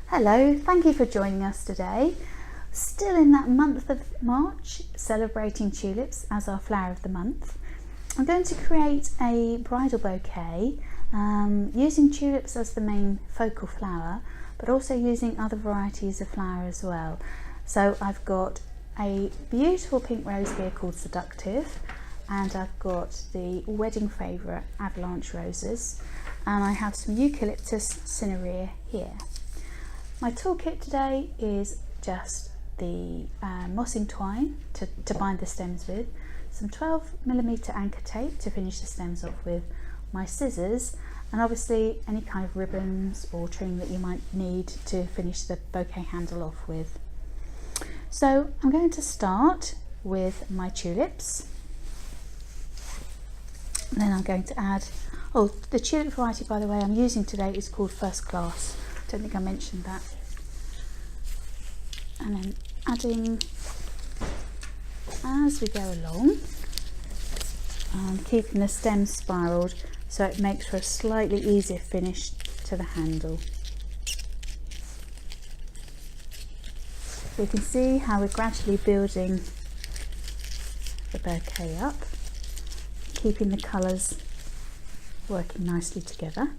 Hello, thank you for joining us today. Still in that month of March, celebrating tulips as our flower of the month. I'm going to create a bridal bouquet using tulips as the main focal flower, but also using other varieties of flower as well. So I've got a beautiful pink rose here called Seductive, and I've got the wedding favourite Avalanche roses, and I have some Eucalyptus cinerea here. My toolkit today is just the mossing twine to bind the stems with, some 12mm anchor tape to finish the stems off with, my scissors, and obviously any kind of ribbons or trim that you might need to finish the bouquet handle off with. So I'm going to start with my tulips, and then I'm going to add, the tulip variety, by the way, I'm using today is called First Class. Don't think I mentioned that. And then adding as we go along, and keeping the stems spiraled so it makes for a slightly easier finish to the handle. You can see how we're gradually building the bouquet up, keeping the colours working nicely together.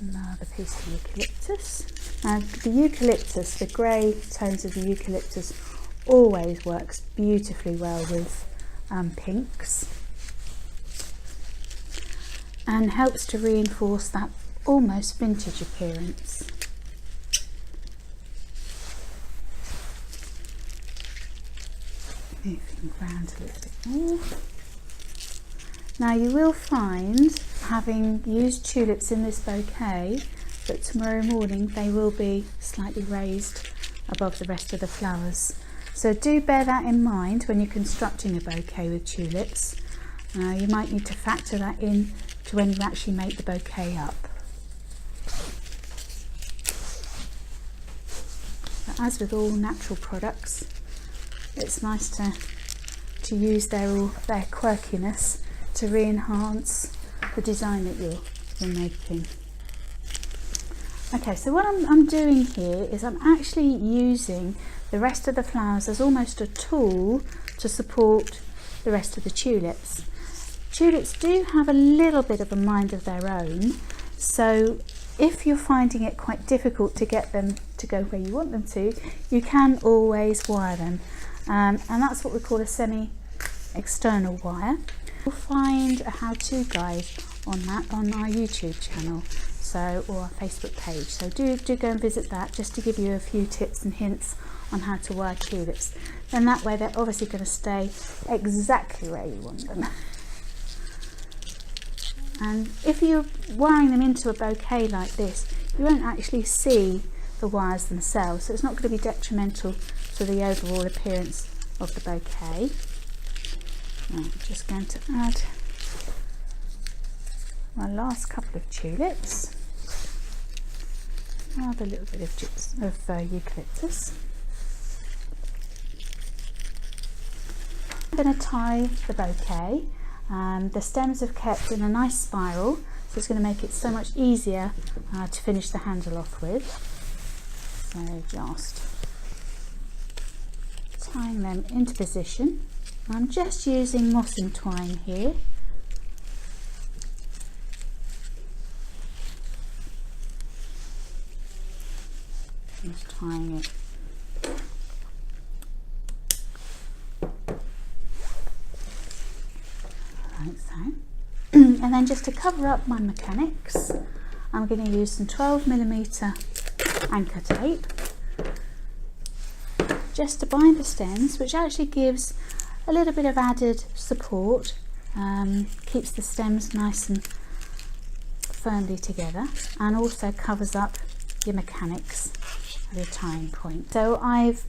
Another piece of eucalyptus. And the eucalyptus, the grey tones of the eucalyptus always works beautifully well with pinks, and helps to reinforce that almost vintage appearance. Moving around a little bit more. Now you will find, having used tulips in this bouquet, that tomorrow morning they will be slightly raised above the rest of the flowers. So do bear that in mind when you're constructing a bouquet with tulips. You might need to factor that in to when you actually make the bouquet up. But as with all natural products, it's nice to use their quirkiness to re-enhance the design that you're making. Okay, so what I'm doing here is I'm actually using the rest of the flowers as almost a tool to support the rest of the tulips. Tulips do have a little bit of a mind of their own, so if you're finding it quite difficult to get them to go where you want them to, you can always wire them, and that's what we call a semi-external wire. You'll find a how-to guide on that on our YouTube channel, or our Facebook page. So do go and visit that, just to give you a few tips and hints on how to wire tulips. Then that way they're obviously going to stay exactly where you want them. And if you're wiring them into a bouquet like this, you won't actually see the wires themselves, so it's not going to be detrimental to the overall appearance of the bouquet. I'm just going to add my last couple of tulips, another little bit of eucalyptus. I'm going to tie the bouquet. The stems have kept in a nice spiral, so it's going to make it so much easier to finish the handle off with. So just tying them into position. I'm just using mossing twine here. Just tying it like so. And then just to cover up my mechanics, I'm going to use some 12mm anchor tape just to bind the stems, which actually gives a little bit of added support, keeps the stems nice and firmly together, and also covers up your mechanics at the tying point. So I've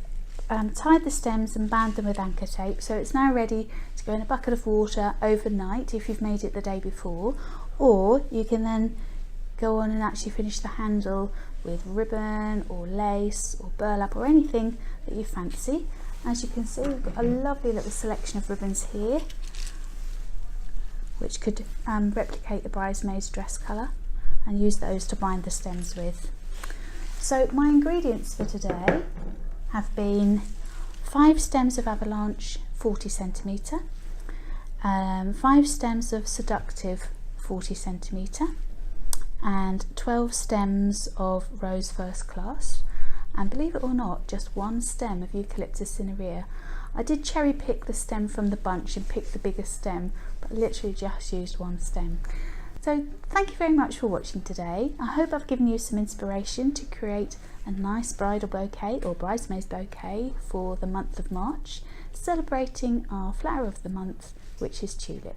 tied the stems and bound them with anchor tape, so it's now ready to go in a bucket of water overnight if you've made it the day before, or you can then go on and actually finish the handle with ribbon or lace or burlap or anything that you fancy. As you can see, we've got a lovely little selection of ribbons here, which could replicate the bridesmaid's dress colour. and use those to bind the stems with. So my ingredients for today have been 5 stems of avalanche 40 centimetre, 5 stems of seductive 40 centimetre, and 12 stems of rose first class, and believe it or not, just 1 stem of eucalyptus cinerea. I did cherry pick the stem from the bunch and pick the biggest stem, but literally just used 1 stem. So thank you very much for watching today. I hope I've given you some inspiration to create a nice bridal bouquet or bridesmaid's bouquet for the month of March, celebrating our flower of the month, which is tulip.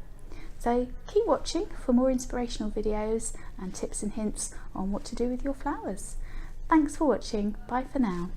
So keep watching for more inspirational videos and tips and hints on what to do with your flowers. Thanks for watching. Bye for now.